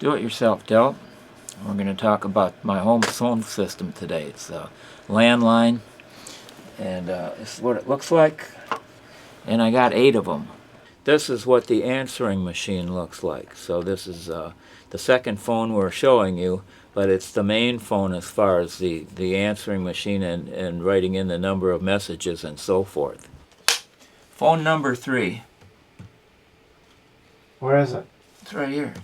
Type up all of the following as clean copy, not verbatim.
Do-it-yourself, Del. We're going to talk about my home phone system today. It's a landline, and this is what it looks like. And I got 8 of them. This is what the answering machine looks like. So this is the second phone we're showing you, but it's the main phone as far as the answering machine and writing in the number of messages and so forth. Phone number 3. Where is it? It's right here.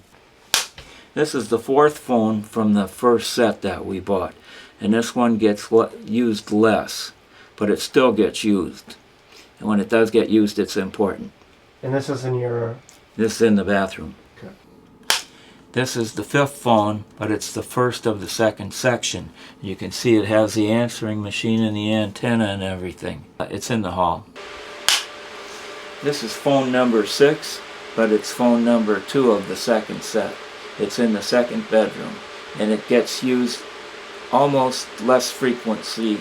This is the 4th phone from the first set that we bought. And this one gets used less, but it still gets used. And when it does get used, it's important. And this is in your... This is in the bathroom. Okay. This is the 5th phone, but it's the first of the 2nd section. You can see it has the answering machine and the antenna and everything. It's in the hall. This is phone number 6, but it's phone number 2 of the 2nd set. It's in the 2nd bedroom, and it gets used almost less frequently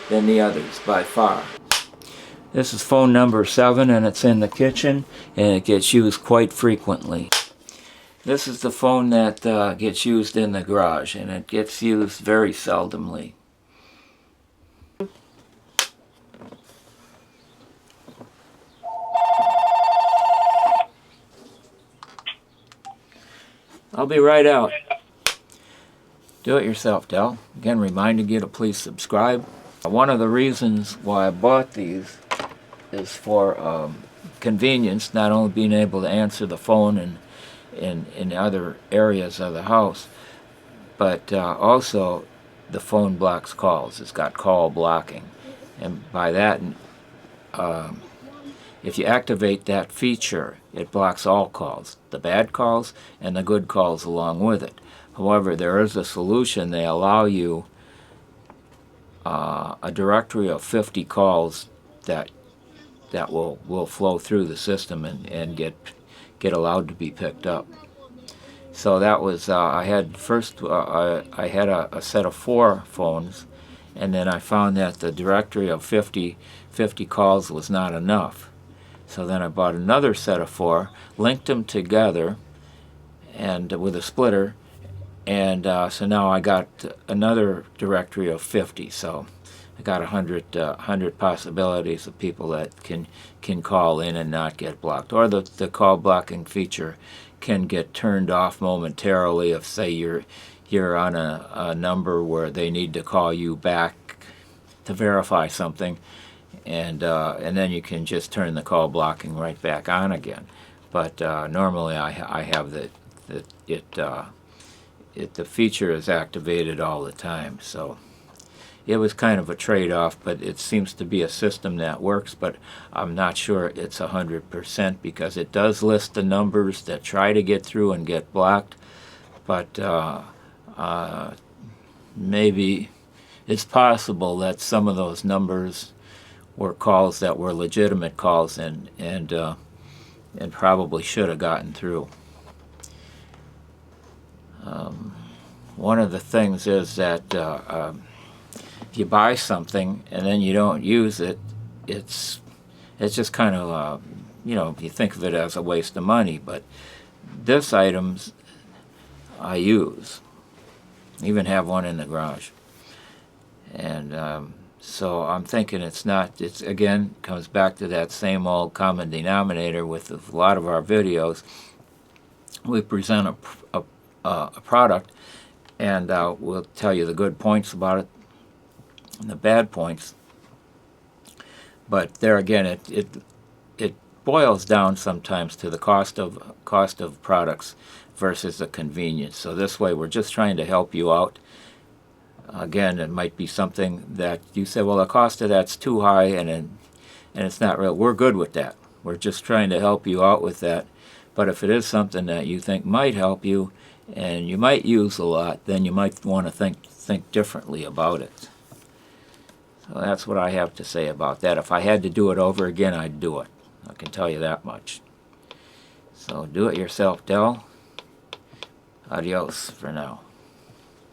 than the others by far. This is phone number 7, and it's in the kitchen, and it gets used quite frequently. This is the phone that gets used in the garage, and it gets used very seldomly. I'll be right out. Do it yourself, Del. Again, reminding you to please subscribe. One of the reasons why I bought these is for convenience, not only being able to answer the phone in other areas of the house, but also the phone blocks calls. It's got call blocking. And by that, if you activate that feature, it blocks all calls, the bad calls and the good calls along with it. However, there is a solution. They allow you a directory of 50 calls that will flow through the system and get allowed to be picked up. So that was I had a set of 4 phones, and then I found that the directory of 50 calls was not enough. So then I bought another set of 4, linked them together, and with a splitter, and so now I got another directory of 50. So I got 100 possibilities of people that can call in and not get blocked, or the call blocking feature can get turned off momentarily if, say, you're on a number where they need to call you back to verify something. And then you can just turn the call blocking right back on again. But normally I have the feature is activated all the time. So it was kind of a trade-off, but it seems to be a system that works. But I'm not sure it's 100% because it does list the numbers that try to get through and get blocked. But maybe it's possible that some of those numbers were calls that were legitimate calls and probably should have gotten through. One of the things is that if you buy something and then you don't use it, it's just kind of you think of it as a waste of money. But this items I use. Even have one in the garage, and so I'm thinking it's again comes back to that same old common denominator with a lot of our videos. We present a product, and we'll tell you the good points about it and the bad points. But there again, it boils down sometimes to the cost of products versus the convenience. So this way, we're just trying to help you out. Again, it might be something that you say, well, the cost of that's too high, and it's not real. We're good with that. We're just trying to help you out with that. But if it is something that you think might help you, and you might use a lot, then you might want to think differently about it. So that's what I have to say about that. If I had to do it over again, I'd do it. I can tell you that much. So do it yourself, Del. Adios for now.